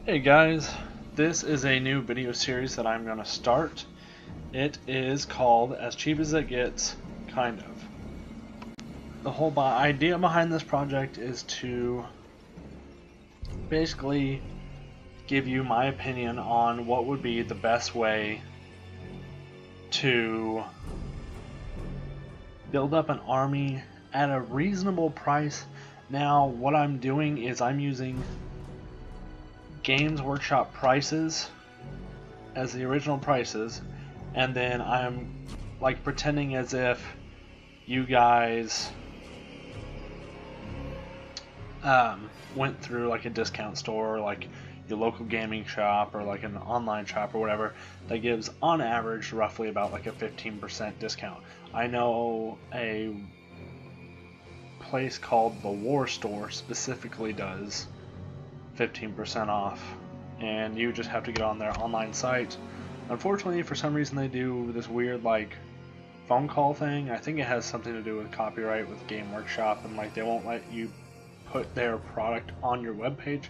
Hey guys, this is a new video series that I'm going to start. It is called As Cheap as It Gets, kind of. The whole idea behind this project is to basically give you my opinion on what would be the best way to build up an army at a reasonable price. Now, what I'm doing is I'm using Games Workshop prices as the original prices, and then I'm like pretending as if you guys went through like a discount store, like your local gaming shop or like an online shop or whatever, that gives on average roughly about like a 15% discount. I know a place called the War Store specifically does 15% off, and you just have to get on their online site. Unfortunately, for some reason they do this weird like phone call thing. I think it has something to do with copyright with Game Workshop, and like they won't let you put their product on your webpage,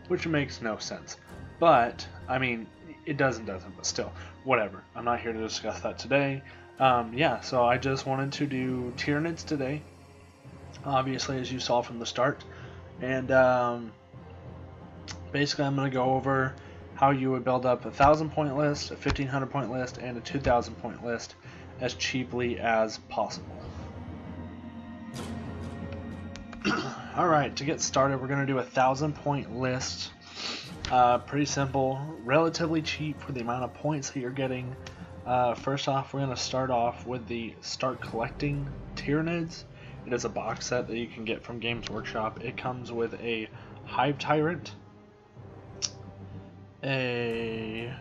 which makes no sense. But I mean, it doesn't, but still, whatever. I'm not here to discuss that today. Yeah, so I just wanted to do Tyranids today, obviously, as you saw from the start, and basically, I'm going to go over how you would build up a 1,000 point list, a 1,500 point list, and a 2,000 point list as cheaply as possible. Alright, to get started, we're going to do a 1,000 point list. Pretty simple, relatively cheap for the amount of points that you're getting. First off, we're going to start off with the Start Collecting Tyranids. It is a box set that you can get from Games Workshop. It comes with a Hive Tyrant, a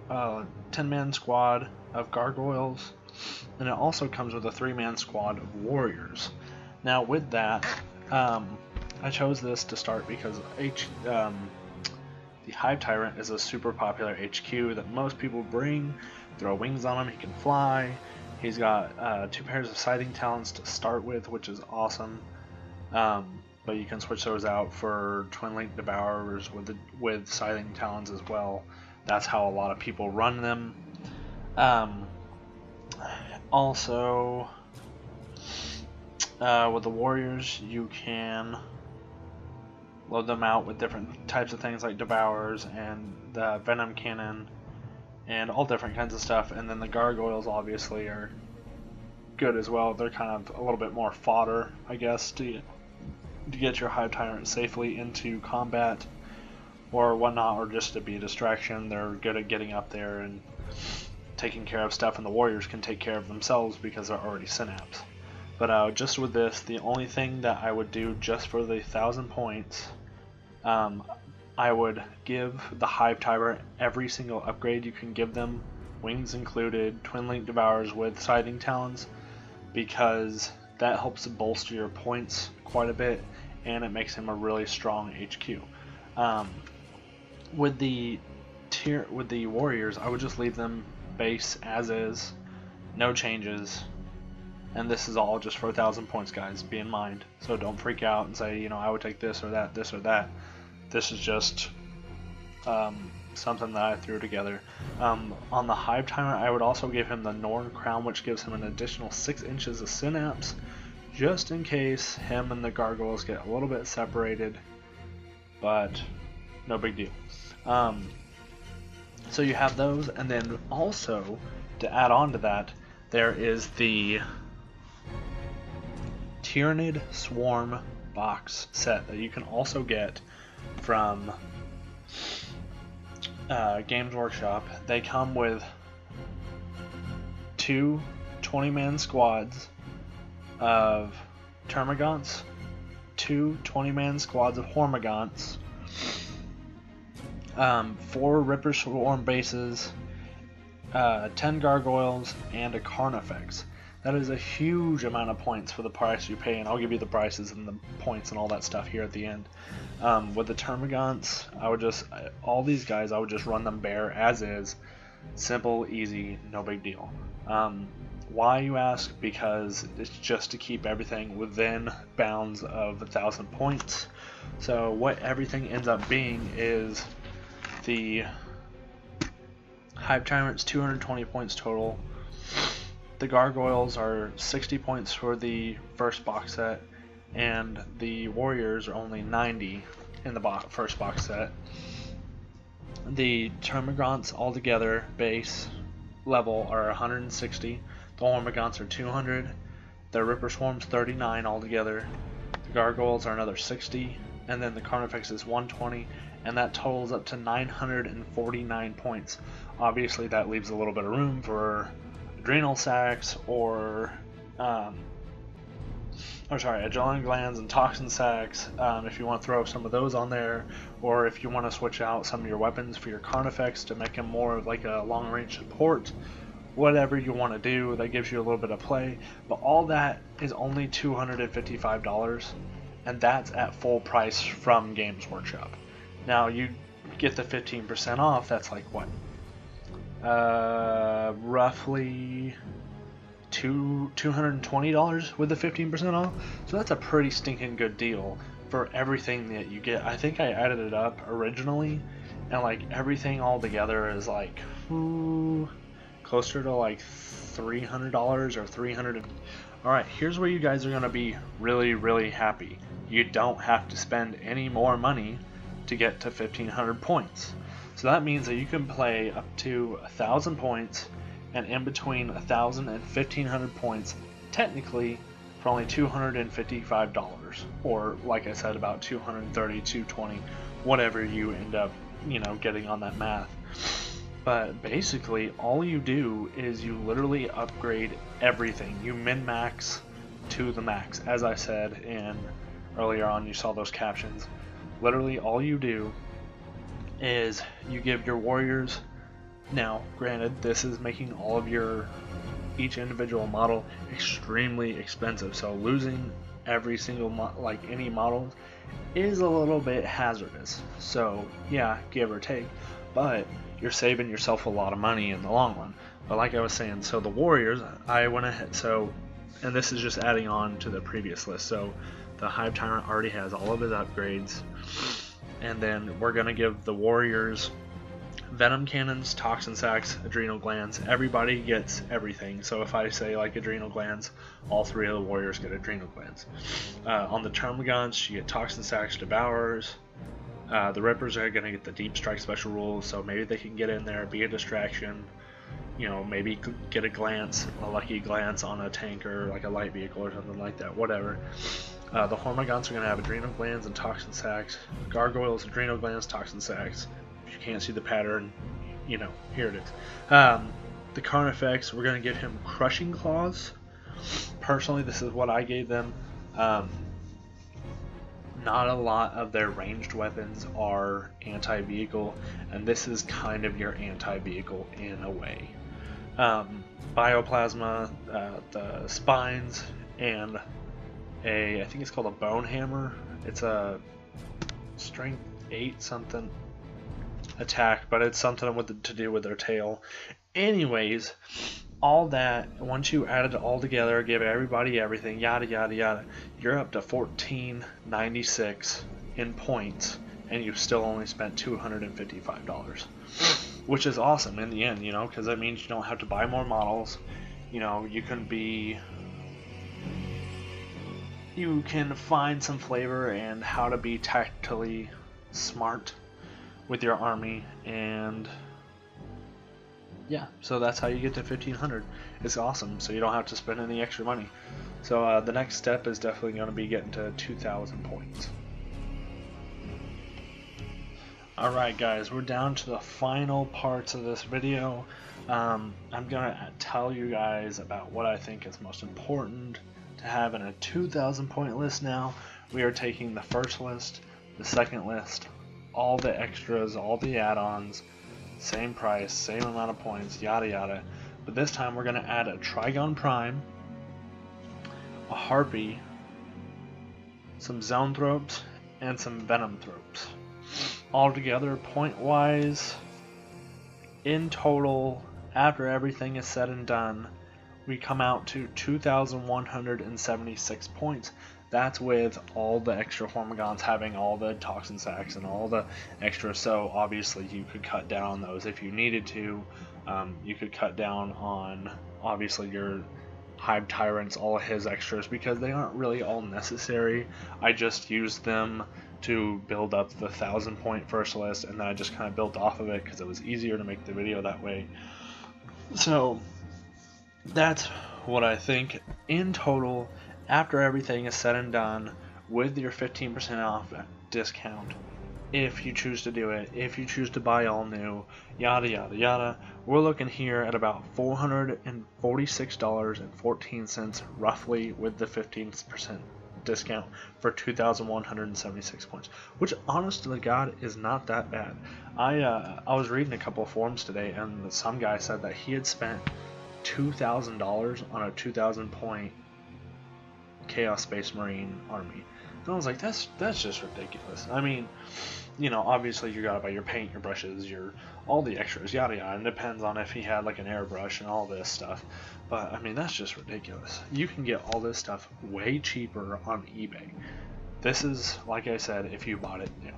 10-man squad of gargoyles, and it also comes with a 3-man squad of warriors. Now with that, I chose this to start because the Hive Tyrant is a super popular HQ that most people bring. Throw wings on him, he can fly. He's got 2 pairs of sighting talents to start with, which is awesome. But you can switch those out for Twin Link Devourers with Scything Talons as well. That's how a lot of people run them. Also, with the Warriors, you can load them out with different types of things like Devourers and the Venom Cannon and all different kinds of stuff. And then the Gargoyles obviously are good as well. They're kind of a little bit more fodder, I guess, to get your Hive Tyrant safely into combat or whatnot, or just to be a distraction. They're good at getting up there and taking care of stuff, and the warriors can take care of themselves because they're already synapse. But just with this, the only thing that I would do just for the 1,000 points, I would give the Hive Tyrant every single upgrade you can give them, wings included, Twin Link Devourers with Sighting Talons, because that helps bolster your points quite a bit, and it makes him a really strong HQ. With the warriors, I would just leave them base as is, no changes, and this is all just for 1,000 points, guys. Be in mind, so don't freak out and say, you know, I would take this or that, this or that. This is just something that I threw together. On the Hive Tyrant, I would also give him the Norn Crown, which gives him an additional 6 inches of synapse, just in case him and the gargoyles get a little bit separated, but no big deal. So you have those, and then also to add on to that, there is the Tyranid Swarm box set that you can also get from Games Workshop. They come with 2 20-man squads of Termagants, 2 20-man squads of Hormagaunts, 4 Ripper Swarm bases, 10 Gargoyles, and a Carnifex. That is a huge amount of points for the price you pay, and I'll give you the prices and the points and all that stuff here at the end. With the Termagants, all these guys, I would just run them bare as is. Simple, easy, no big deal. Why, you ask? Because it's just to keep everything within bounds of 1,000 points. So what everything ends up being is the Hive Tyrants 220 points total. The Gargoyles are 60 points for the first box set, and the Warriors are only 90 in the first box set. The Termagants altogether base level are 160. The Hormagaunts are 200. The Ripper Swarm's 39 altogether. The Gargoyles are another 60, and then the Carnifex is 120, and that totals up to 949 points. Obviously, that leaves a little bit of room for adrenal sacs or adrenaline glands and toxin sacs, if you want to throw some of those on there, or if you want to switch out some of your weapons for your Carnifex to make him more of like a long-range support. Whatever you want to do, that gives you a little bit of play. But all that is only $255, and that's at full price from Games Workshop. Now you get the 15% off. That's like what? Roughly $220 with the 15% off. So that's a pretty stinking good deal for everything that you get. I think I added it up originally, and like everything all together is like closer to like $300 or $300. Alright, here's where you guys are going to be really happy. You don't have to spend any more money to get to 1500 points. So that means that you can play up to 1,000 points, and in between 1,000 and 1,500 points, technically for only $255, or like I said, about $230, $220, whatever you end up, getting on that math. But basically, all you do is you literally upgrade everything. You min-max to the max. As I said earlier on, you saw those captions. Literally, all you do is you give your warriors. Now, granted, this is making all of each individual model extremely expensive. So losing every single any model is a little bit hazardous. So yeah, give or take, but you're saving yourself a lot of money in the long run. But like I was saying, so the warriors, I went ahead, and this is just adding on to the previous list. So the Hive Tyrant already has all of his upgrades, and then we're gonna give the warriors venom cannons, toxin sacs, adrenal glands. Everybody gets everything. So if I say like adrenal glands, all three of the warriors get adrenal glands. On the Termagants, you get toxin sacs, devourers. The Rippers are going to get the deep strike special rules, so maybe they can get in there, be a distraction, maybe get a lucky glance on a tank or like a light vehicle or something like that, whatever. The Hormagaunts are going to have adrenal glands and toxin sacs. Gargoyles, adrenal glands, toxin sacs. If you can't see the pattern, here it is. The Carnifex, we're going to give him crushing claws. Personally, this is what I gave them. Not a lot of their ranged weapons are anti-vehicle, and this is kind of your anti-vehicle in a way. Bioplasma, the spines, and I think it's called a bone hammer. It's a strength 8 something attack, but it's something to do with their tail. Anyways, all that, once you add it all together, give everybody everything, yada yada yada, you're up to 1496 in points, and you've still only spent $255, which is awesome in the end, because that means you don't have to buy more models. You can find some flavor and how to be tactically smart with your army, and yeah, so that's how you get to 1500. It's awesome, so you don't have to spend any extra money. So the next step is definitely going to be getting to 2000 points. Alright guys, we're down to the final parts of this video. I'm going to tell you guys about what I think is most important to have in a 2000 point list now. We are taking the first list, the second list, all the extras, all the add-ons, same price, same amount of points, yada yada. But this time we're going to add a Trigon Prime, a Harpy, some Zoanthropes, and some Venomthropes. Altogether, point-wise, in total, after everything is said and done, we come out to 2,176 points. That's with all the extra Hormigons having all the toxin sacks and all the extra, so obviously you could cut down on those if you needed to. You could cut down on, obviously, your Hive Tyrants, all of his extras, because they aren't really all necessary. I just used them to build up the 1,000 point first list, and then I just kind of built off of it because it was easier to make the video that way. So that's what I think in total, after everything is said and done, with your 15% off discount, if you choose to do it, if you choose to buy all new, yada yada yada, we're looking here at about $446.14 roughly, with the 15% discount for 2,176 points, which honest to God is not that bad. I was reading a couple of forums today, and some guy said that he had spent $2,000 on a 2,000 point Chaos Space Marine army. And I was like, that's just ridiculous. I mean, you know, obviously you gotta buy your paint, your brushes, your all the extras, yada yada. And it depends on if he had like an airbrush and all this stuff. But I mean, that's just ridiculous. You can get all this stuff way cheaper on eBay. This is, like I said, if you bought it new.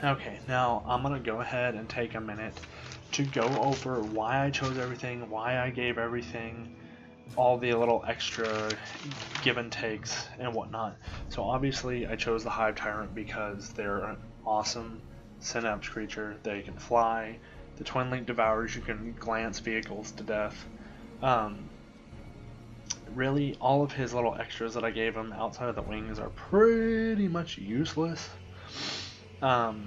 Okay, now I'm gonna go ahead and take a minute to go over why I chose everything, why I gave everything, all the little extra give and takes and whatnot. So obviously I chose the Hive Tyrant because they're an awesome synapse creature. They can fly. The Twin Link Devours, you can glance vehicles to death. Really, all of his little extras that I gave him outside of the wings are pretty much useless. Let's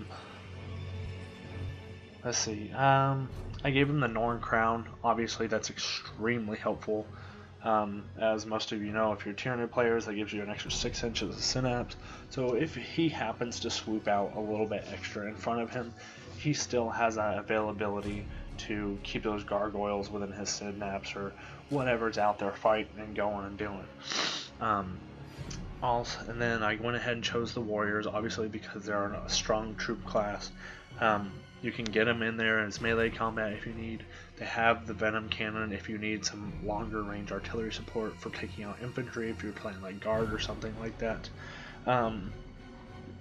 see. I gave him the Norn Crown. Obviously, that's extremely helpful. As most of you know, if you're Tyranid players, that gives you an extra 6 inches of synapse. So if he happens to swoop out a little bit extra in front of him, he still has that availability to keep those gargoyles within his synapse, or whatever's out there fighting and going and doing. Also, and then I went ahead and chose the Warriors, obviously because they're a strong troop class. You can get them in there as melee combat if you need. They have the Venom Cannon if you need some longer range artillery support for taking out infantry if you're playing like Guard or something like that. And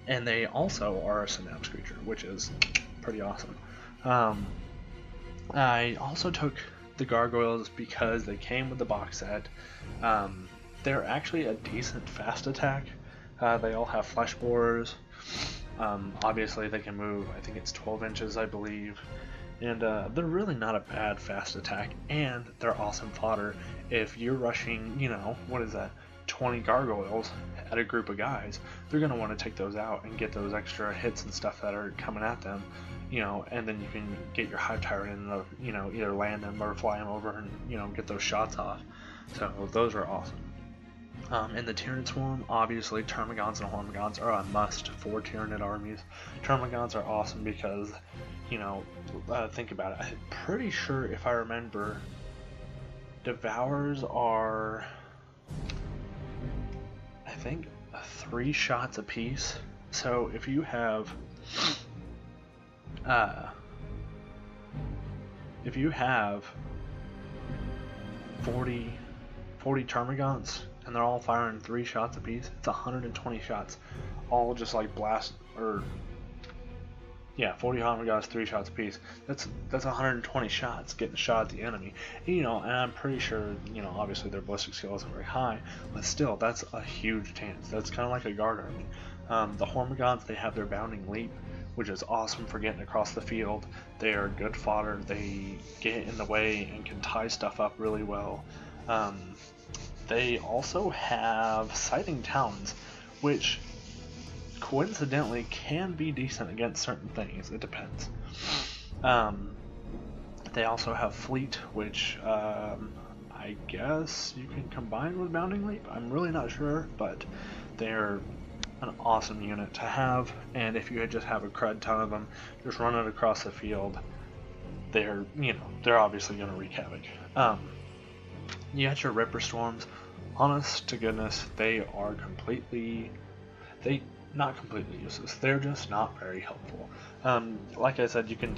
they also are a synapse creature, which is pretty awesome. I also took the Gargoyles because they came with the box set. They're actually a decent fast attack. They all have flesh borers. Obviously they can move, I think it's 12 inches, I believe, and they're really not a bad fast attack, and they're awesome fodder. If you're rushing, you know, what is that, 20 gargoyles at a group of guys, they're going to want to take those out and get those extra hits and stuff that are coming at them, you know, and then you can get your Hive Tyrant and, you know, either land them or fly them over and, you know, get those shots off. So those are awesome. In the Tyranid Swarm, obviously Termagants and Hormigons are a must for Tyranid armies. Termagants are awesome because, you know, think about it. I'm pretty sure, if I remember, Devours are, I think, 3 shots apiece. So if you have 40 Termagants, and they're all firing 3 shots apiece, it's 120 shots, all just like blast, or yeah, 40 Hormigons, 3 shots apiece. That's 120 shots getting a shot at the enemy. And, you know, and I'm pretty sure, you know, obviously their ballistic skill isn't very high, but still, that's a huge chance. That's kind of like a Guard army. The Hormigons, they have their Bounding Leap, which is awesome for getting across the field. They are good fodder. They get in the way and can tie stuff up really well. They also have Sighting Talons, which coincidentally can be decent against certain things. It depends. They also have Fleet, which I guess you can combine with Bounding Leap. I'm really not sure, but they're an awesome unit to have. And if you just have a crud ton of them, just run it across the field, they're, you know, they're obviously going to wreak havoc. You got your Ripper Storms. Honest to goodness, they are not completely useless. They're just not very helpful. Like I said, you can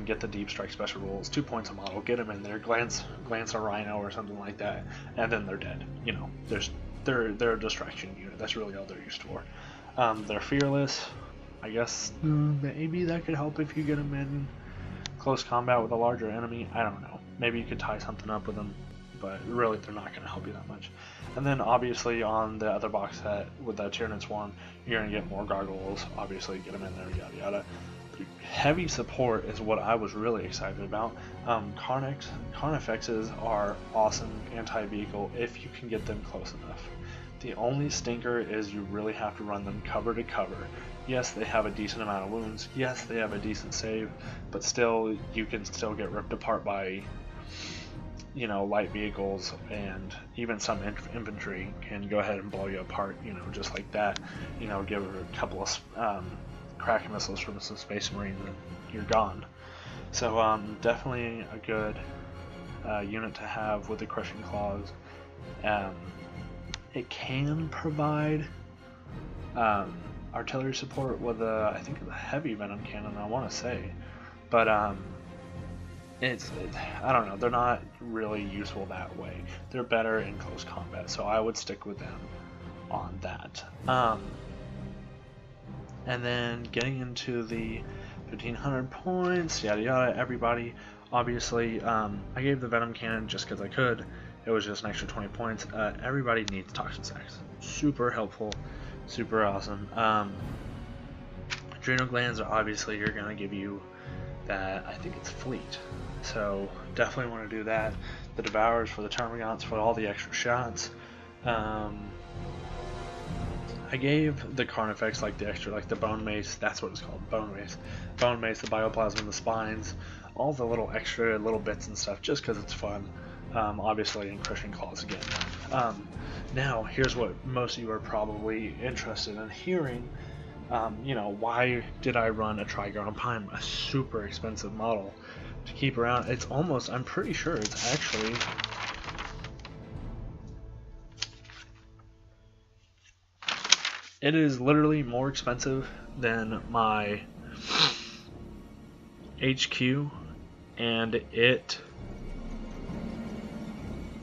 get the Deep Strike special rules, 2 points a model, get them in there, glance a Rhino or something like that, and then they're dead. You know, they're they're a distraction unit. That's really all they're used for. They're fearless. I guess maybe that could help if you get them in close combat with a larger enemy. I don't know. Maybe you could tie something up with them, but really they're not going to help you that much. And then obviously on the other box set with the Tyranids one, you're going to get more gargoyles. Obviously get them in there, yada yada. Heavy support is what I was really excited about. Carnifexes are awesome anti-vehicle if you can get them close enough. The only stinker is you really have to run them cover to cover. Yes, they have a decent amount of wounds. Yes, they have a decent save, but still, you can still get ripped apart by, you know, light vehicles, and even some infantry can go ahead and blow you apart, you know, just like that. You know, give her a couple of crack missiles from some Space Marines and you're gone. So definitely a good unit to have with the Crushing Claws. It can provide artillery support with I think a heavy venom cannon, I want to say, but I don't know, they're not really useful that way. They're better in close combat, so I would stick with them on that. And then getting into the 1500 points, yada yada, everybody, obviously, I gave the venom cannon just because I could. It was just an extra 20 points. Everybody needs toxin sacks. Super helpful, super awesome. Adrenal glands are obviously you're gonna give you that. I think it's fleet, so definitely want to do that. The devours for the termagants for all the extra shots. I gave the Carnifex like the extra, like the bone mace. That's what it's called, bone mace. Bone mace, the bioplasm, the spines, all the little extra little bits and stuff, just because it's fun. Obviously, in Crushing Claws again. Now, here's what most of you are probably interested in hearing. You know, why did I run a Trigon Prime, a super expensive model to keep around? It's almost, I'm pretty sure it's actually, it is literally more expensive than my HQ, and it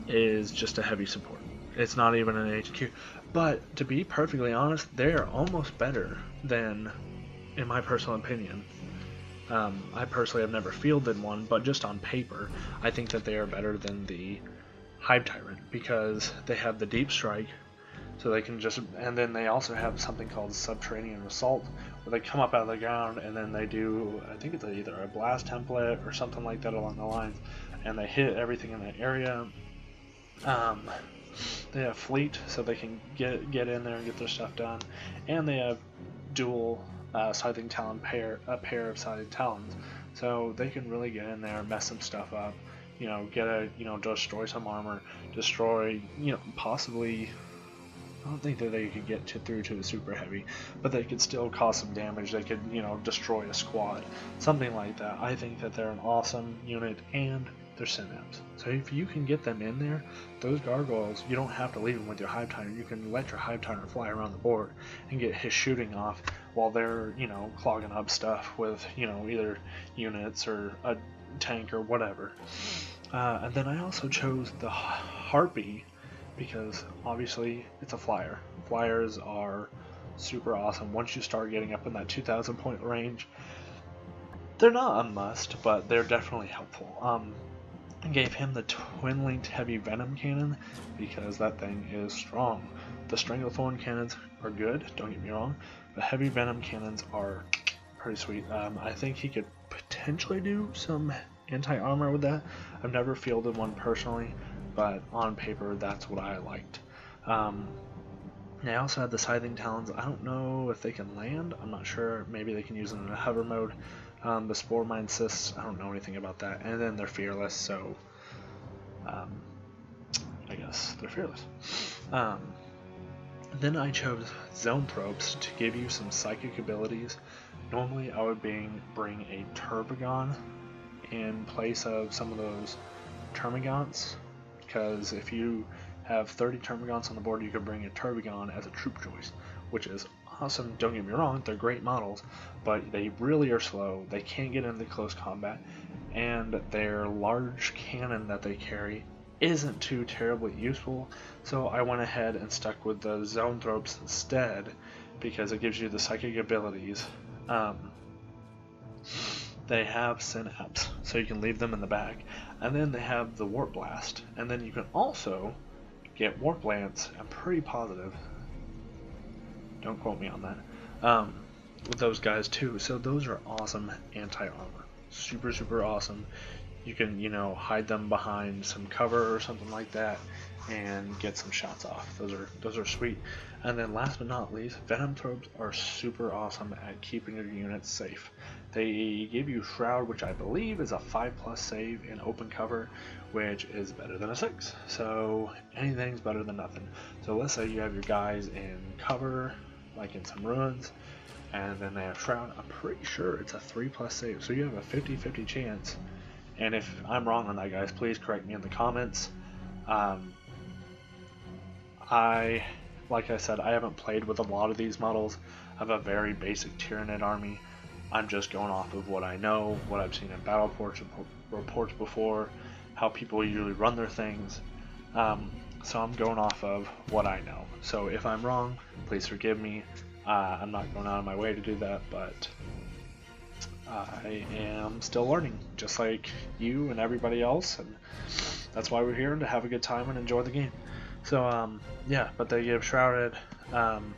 is just a heavy support. It's not even an HQ. But to be perfectly honest, they're almost better than, in my personal opinion. I personally have never fielded one, but just on paper, I think that they are better than the Hive Tyrant because they have the deep strike, so they can just, and then they also have something called Subterranean Assault, where they come up out of the ground and then they do, I think it's either a blast template or something like that along the lines, and they hit everything in the area. They have fleet, so they can get in there and get their stuff done, and they have dual scything talon a pair of scything talons, so they can really get in there and mess some stuff up. You know, destroy some armor, destroy, you know, possibly. I don't think that they could get through to the super heavy, but they could still cause some damage. They could, you know, destroy a squad, something like that. I think that they're an awesome unit, and they're synapse. So if you can get them in there, those gargoyles, you don't have to leave them with your Hive Tyrant. You can let your Hive Tyrant fly around the board and get his shooting off while they're, you know, clogging up stuff with, you know, either units or a tank or whatever. And then I also chose the Harpy because obviously it's a flyer. Flyers are super awesome. Once you start getting up in that 2,000 point range, they're not a must, but they're definitely helpful. I gave him the twin-linked heavy venom cannon because that thing is strong. The Stranglethorn cannons are good, don't get me wrong, but heavy venom cannons are pretty sweet. I think he could potentially do some anti-armor with that. I've never fielded one personally, but on paper that's what I liked. They also had the Scything Talons. I don't know if they can land. I'm not sure. Maybe they can use them in a hover mode. The Spore Mine Cysts, I don't know anything about that. And then they're fearless, so I guess they're fearless. Then I chose Zone Probes to give you some psychic abilities. Normally I would bring a Turbigon in place of some of those Termagants, because if you have 30 Termagants on the board, you could bring a Turbigon as a troop choice, which is awesome. Don't get me wrong, they're great models, but they really are slow. They can't get into close combat, and their large cannon that they carry isn't too terribly useful, so I went ahead and stuck with the Zoanthropes instead because it gives you the psychic abilities. They have Synapse, so you can leave them in the back, and then they have the Warp Blast, and then you can also get Warp Lance. I'm pretty positive. Don't quote me on that. With those guys too. So those are awesome anti-armor. Super, super awesome. You can, hide them behind some cover or something like that and get some shots off. Those are sweet. And then last but not least, Venomthropes are super awesome at keeping your units safe. They give you Shroud, which I believe is a 5+ save in open cover, which is better than a 6. So anything's better than nothing. So let's say you have your guys in cover, like in some ruins, and then they have Shroud. I'm pretty sure it's a 3+ save, so you have a 50-50 chance. And if I'm wrong on that, guys, please correct me in the comments. Like I said, I haven't played with a lot of these models. I have a very basic Tyranid army. I'm just going off of what I know, what I've seen in battle reports before, how people usually run their things. So I'm going off of what I know. So if I'm wrong, please forgive me. I'm not going out of my way to do that, but I am still learning, just like you and everybody else, and that's why we're here, to have a good time and enjoy the game. So yeah, but they give Shrouded, and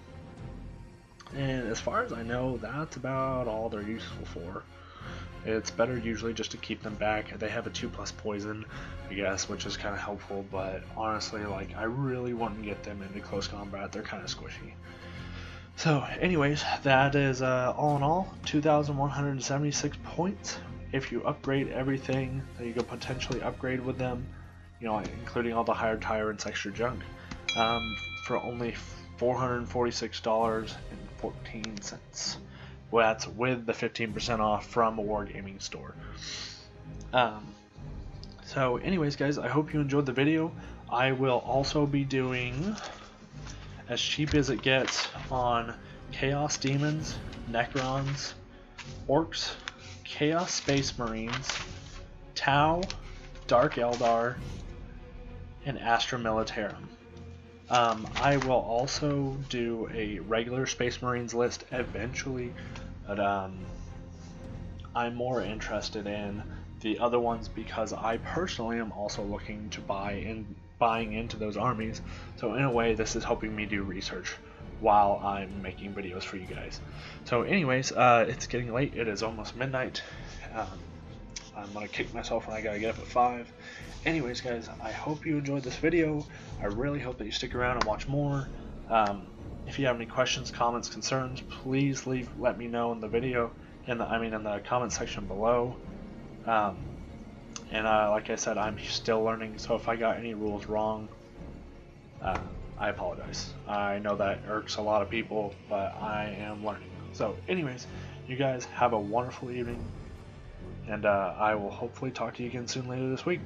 as far as I know, that's about all they're useful for. It's better usually just to keep them back. They have a 2+ poison, I guess, which is kind of helpful, but honestly, like, I really wouldn't get them into close combat. They're kind of squishy. So anyways, that is all in all 2,176 points. If you upgrade everything that you could potentially upgrade with them, including all the higher tyrants, extra junk, for only $446.14. Well, that's with the 15% off from a Wargaming store. So anyways, guys, I hope you enjoyed the video. I will also be doing, as cheap as it gets, on Chaos Demons, Necrons, Orcs, Chaos Space Marines, Tau, Dark Eldar, and Astra Militarum. I will also do a regular Space Marines list eventually, but I'm more interested in the other ones because I personally am also looking to buying into those armies. So in a way, this is helping me do research while I'm making videos for you guys. So anyways, it's getting late. It is almost midnight. I'm gonna kick myself when I gotta get up at 5. Anyways, guys, I hope you enjoyed this video. I really hope that you stick around and watch more. If you have any questions, comments, concerns, please let me know in the video, in the comment section below. And like I said, I'm still learning, so if I got any rules wrong, I apologize. I know that irks a lot of people, but I am learning. So anyways, you guys have a wonderful evening, and I will hopefully talk to you again soon later this week.